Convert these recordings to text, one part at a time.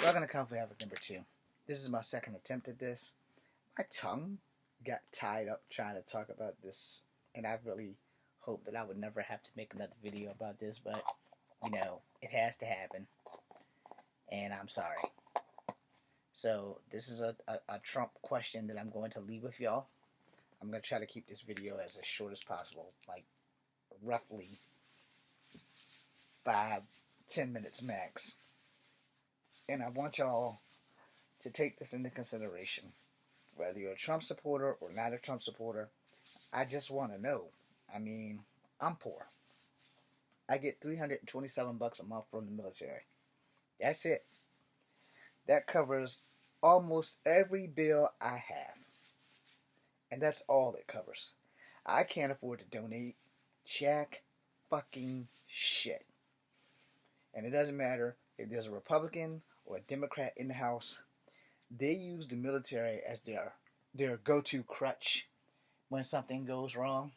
Welcome to Coffee Habit number 2. This is my second attempt at this. My tongue got tied up trying to talk about this, and I really hope that I would never have to make another video about this, but it has to happen, and I'm sorry. So, this is a Trump question that I'm going to leave with y'all. I'm going to try to keep this video as short as possible, like roughly 5-10 minutes max. And I want y'all to take this into consideration. Whether you're a Trump supporter or not a Trump supporter, I just want to know. I mean, I'm poor. I get $327 a month from the military. That's it. That covers almost every bill I have. And that's all it covers. I can't afford to donate jack fucking shit. And it doesn't matter if there's a Republican or a Democrat in the House. They use the military as their go-to crutch when something goes wrong.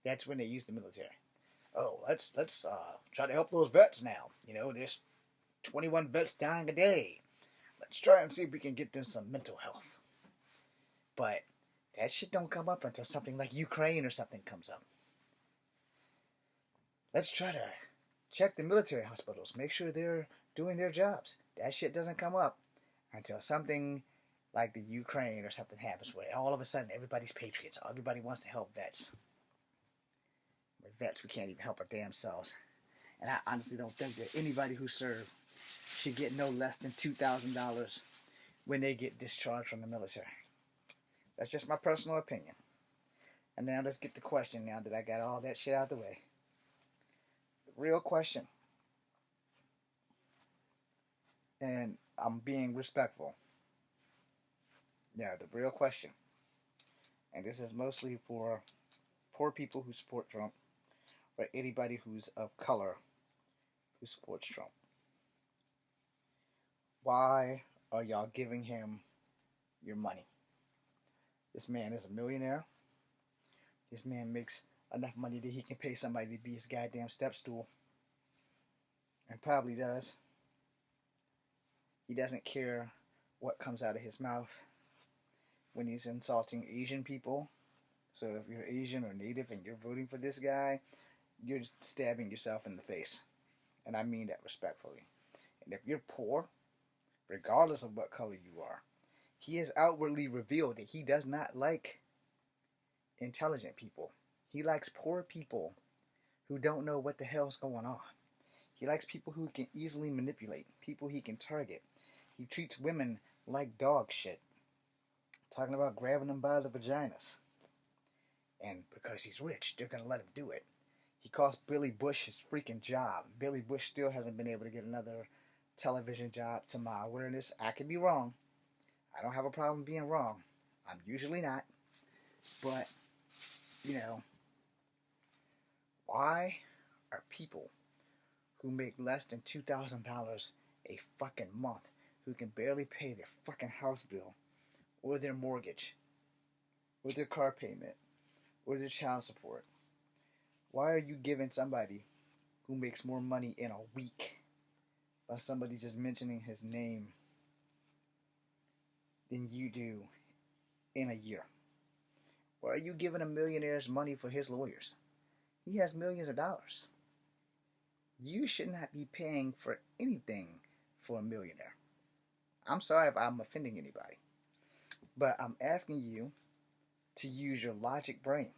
That's when they use the military. Oh, let's try to help those vets now. There's 21 vets dying a day. Let's try and see if we can get them some mental health. But that shit don't come up until something like Ukraine or something comes up. Let's try to check the military hospitals. Make sure they're doing their jobs. That shit doesn't come up until something like the Ukraine or something happens where all of a sudden everybody's patriots. Everybody wants to help vets. With vets, we can't even help our damn selves. And I honestly don't think that anybody who served should get no less than $2,000 when they get discharged from the military. That's just my personal opinion. And now let's get the question now that I got all that shit out of the way. The real question. And I'm being respectful. Yeah, the real question. And this is mostly for poor people who support Trump or anybody who's of color who supports Trump. Why are y'all giving him your money? This man is a millionaire. This man makes enough money that he can pay somebody to be his goddamn step stool. And probably does. He doesn't care what comes out of his mouth when he's insulting Asian people. So if you're Asian or Native and you're voting for this guy, you're stabbing yourself in the face. And I mean that respectfully. And if you're poor, regardless of what color you are, he has outwardly revealed that he does not like intelligent people. He likes poor people who don't know what the hell's going on. He likes people who he can easily manipulate, people he can target. He treats women like dog shit. Talking about grabbing them by the vaginas. And because he's rich, they're going to let him do it. He cost Billy Bush his freaking job. Billy Bush still hasn't been able to get another television job to my awareness. I could be wrong. I don't have a problem being wrong. I'm usually not. But, why are people who make less than $2,000 a fucking month, who can barely pay their fucking house bill, or their mortgage, or their car payment, or their child support, why are you giving somebody who makes more money in a week by somebody just mentioning his name than you do in a year? Why are you giving a millionaire's money for his lawyers? He has millions of dollars. You should not be paying for anything for a millionaire. I'm sorry if I'm offending anybody, but I'm asking you to use your logic brain.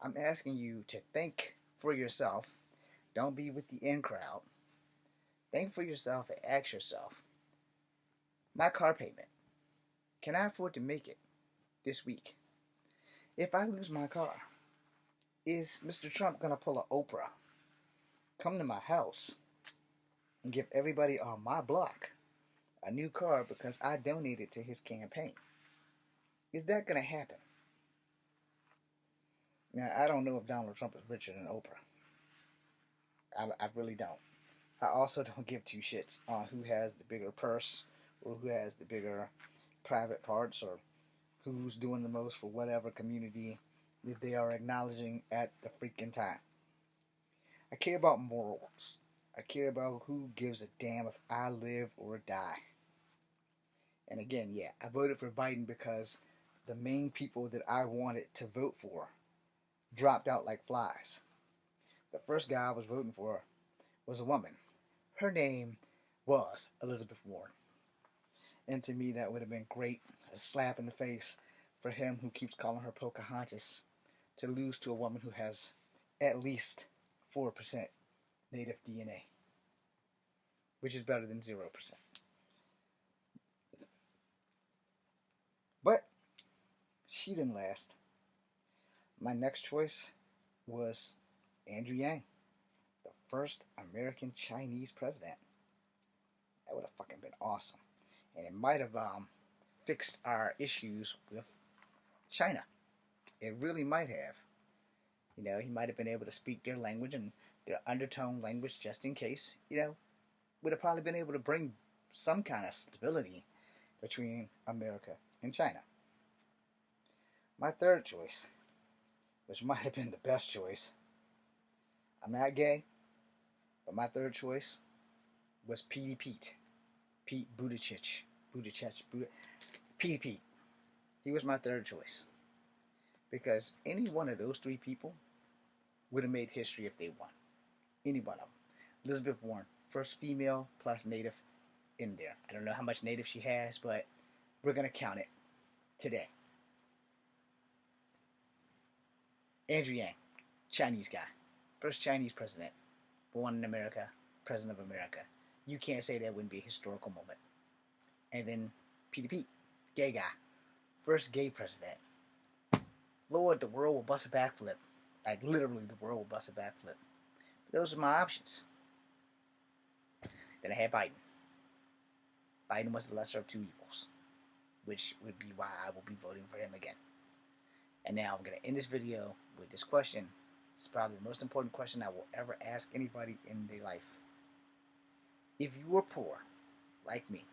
I'm asking you to think for yourself. Don't be with the in crowd. Think for yourself and ask yourself, my car payment, can I afford to make it this week? If I lose my car, is Mr. Trump going to pull an Oprah, come to my house, and give everybody on my block a new car because I donated to his campaign? Is that going to happen? Now, I don't know if Donald Trump is richer than Oprah. I really don't. I also don't give two shits on who has the bigger purse or who has the bigger private parts or who's doing the most for whatever community that they are acknowledging at the freaking time. I care about morals. I care about who gives a damn if I live or die. And again, yeah, I voted for Biden because the main people that I wanted to vote for dropped out like flies. The first guy I was voting for was a woman. Her name was Elizabeth Warren. And to me, that would have been great. A slap in the face for him who keeps calling her Pocahontas to lose to a woman who has at least 4% native DNA, which is better than 0%. But she didn't last. My next choice was Andrew Yang, the first American Chinese president. That would have fucking been awesome. And it might have fixed our issues with China. It really might have. You know, he might have been able to speak their language and their undertone language just in case. You know, would have probably been able to bring some kind of stability between America and China. My third choice, which might have been the best choice, I'm not gay, but my third choice was Pete Buttigieg. Pete. He was my third choice. Because any one of those three people would have made history if they won. Any one of them. Elizabeth Warren, first female plus native in there. I don't know how much native she has, but we're going to count it today. Andrew Yang, Chinese guy. First Chinese president. Born in America, president of America. You can't say that wouldn't be a historical moment. And then Pete, gay guy. First gay president. Lord, the world will bust a backflip. Like, literally, the world will bust a backflip. But those are my options. Then I had Biden. Biden was the lesser of two evils, which would be why I will be voting for him again. And now I'm going to end this video with this question. It's probably the most important question I will ever ask anybody in their life. If you were poor, like me,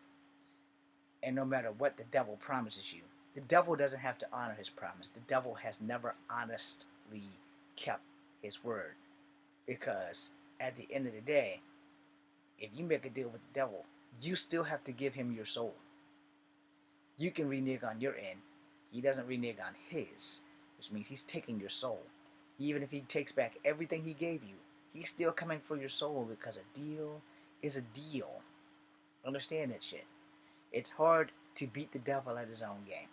and no matter what the devil promises you, the devil doesn't have to honor his promise. The devil has never honestly kept his word. Because at the end of the day, if you make a deal with the devil, you still have to give him your soul. You can renege on your end. He doesn't renege on his, which means he's taking your soul. Even if he takes back everything he gave you, he's still coming for your soul because a deal is a deal. Understand that shit. It's hard to beat the devil at his own game.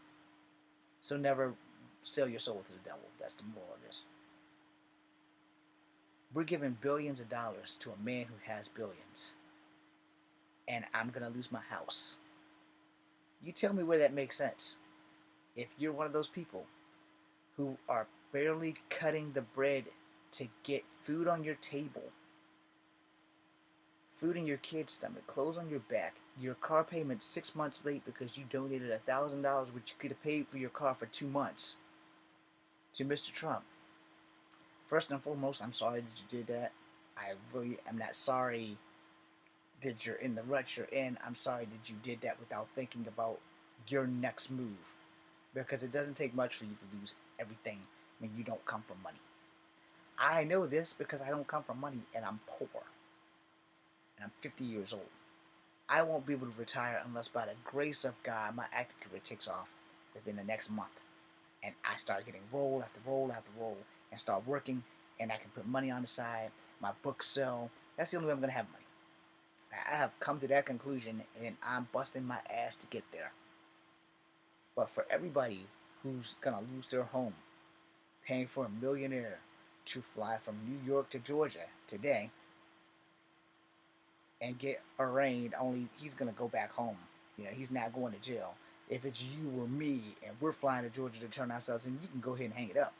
So never sell your soul to the devil. That's the moral of this. We're giving billions of dollars to a man who has billions. And I'm going to lose my house. You tell me where that makes sense. If you're one of those people who are barely cutting the bread to get food on your table, food in your kid's stomach, clothes on your back, your car payment 6 months late because you donated $1,000, which you could have paid for your car for 2 months, to Mr. Trump. First and foremost, I'm sorry that you did that. I really am not sorry that you're in the rut you're in. I'm sorry that you did that without thinking about your next move. Because it doesn't take much for you to lose everything when you don't come from money. I know this because I don't come from money and I'm poor. And I'm 50 years old. I won't be able to retire unless by the grace of God my acting career takes off within the next month. And I start getting roll after roll after roll and start working and I can put money on the side. My books sell. That's the only way I'm going to have money. I have come to that conclusion and I'm busting my ass to get there. But for everybody who's going to lose their home, paying for a millionaire to fly from New York to Georgia today and get arraigned, only he's going to go back home. You know, he's not going to jail. If it's you or me and we're flying to Georgia to turn ourselves in, you can go ahead and hang it up.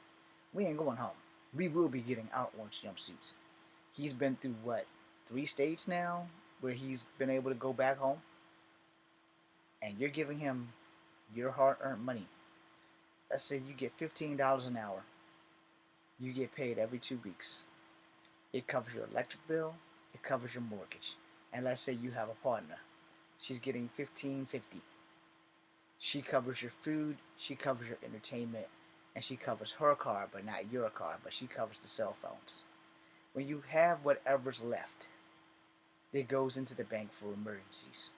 We ain't going home. We will be getting our orange jumpsuits. He's been through, 3 states now where he's been able to go back home? And you're giving him your hard-earned money. Let's say you get $15 an hour. You get paid every 2 weeks. It covers your electric bill. It covers your mortgage. And let's say you have a partner. She's getting $15.50. She covers your food. She covers your entertainment. And she covers her car, but not your car. But she covers the cell phones. When you have whatever's left, that goes into the bank for emergencies.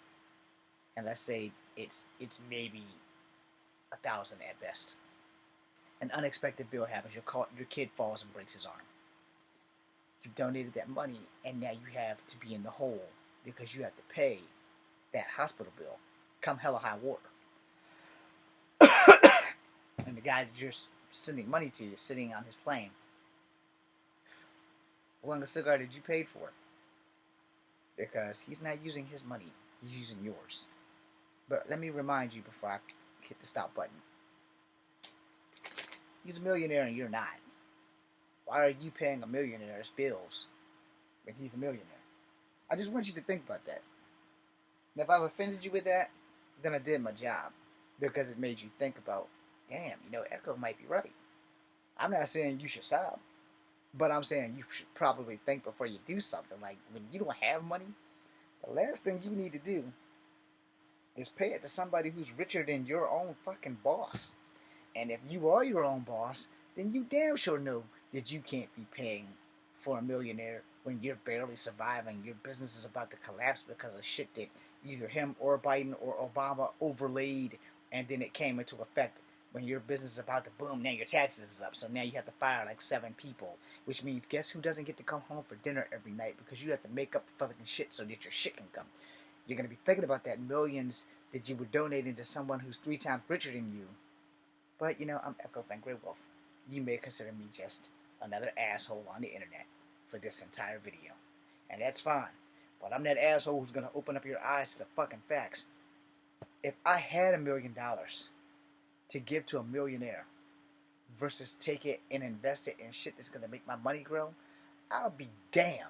And let's say it's maybe 1,000 at best. An unexpected bill happens. Your kid falls and breaks his arm. You've donated that money, and now you have to be in the hole because you have to pay that hospital bill, come hell or high water. And the guy that you're sending money to is sitting on his plane. How long a cigar did you pay for? Because he's not using his money, he's using yours. But let me remind you before I hit the stop button. He's a millionaire and you're not. Why are you paying a millionaire's bills when he's a millionaire? I just want you to think about that. And if I've offended you with that, then I did my job. Because it made you think about, damn, Echo might be right. I'm not saying you should stop. But I'm saying you should probably think before you do something. Like, when you don't have money, the last thing you need to do is pay it to somebody who's richer than your own fucking boss. And if you are your own boss, then you damn sure know that you can't be paying for a millionaire when you're barely surviving. Your business is about to collapse because of shit that either him or Biden or Obama overlaid, and then it came into effect. When your business is about to boom, now your taxes is up, so now you have to fire like 7 people, which means guess who doesn't get to come home for dinner every night because you have to make up the fucking shit so that your shit can come. You're going to be thinking about that millions that you were donating to someone who's 3 times richer than you. But, I'm Echo Fan Grey Wolf. You may consider me just another asshole on the internet for this entire video. And that's fine. But I'm that asshole who's going to open up your eyes to the fucking facts. If I had $1 million to give to a millionaire versus take it and invest it in shit that's going to make my money grow, I'll be damned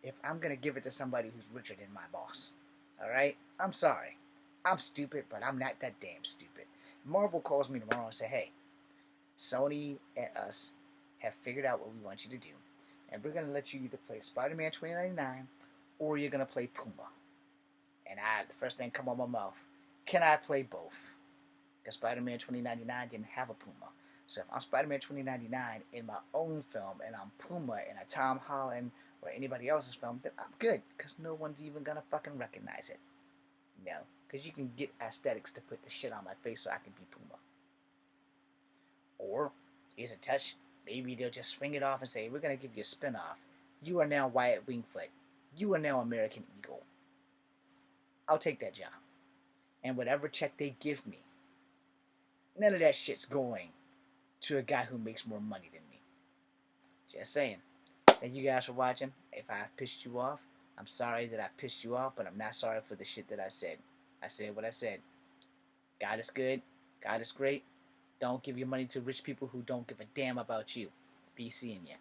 if I'm going to give it to somebody who's richer than my boss. Alright? I'm sorry. I'm stupid, but I'm not that damn stupid. Marvel calls me tomorrow and say, hey, Sony and us have figured out what we want you to do. And we're going to let you either play Spider-Man 2099 or you're going to play Puma. And the first thing come out my mouth, can I play both? Because Spider-Man 2099 didn't have a Puma. So if I'm Spider-Man 2099 in my own film and I'm Puma in a Tom Holland or anybody else's film, then I'm good. Because no one's even going to fucking recognize it. Because you can get aesthetics to put the shit on my face so I can be Puma. Or, here's a touch, maybe they'll just swing it off and say, we're going to give you a spin-off. You are now Wyatt Wingfoot. You are now American Eagle. I'll take that job. And whatever check they give me, none of that shit's going to a guy who makes more money than me. Just saying. Thank you guys for watching. If I've pissed you off, I'm sorry that I pissed you off, but I'm not sorry for the shit that I said. I said what I said. God is good. God is great. Don't give your money to rich people who don't give a damn about you. Be seeing ya.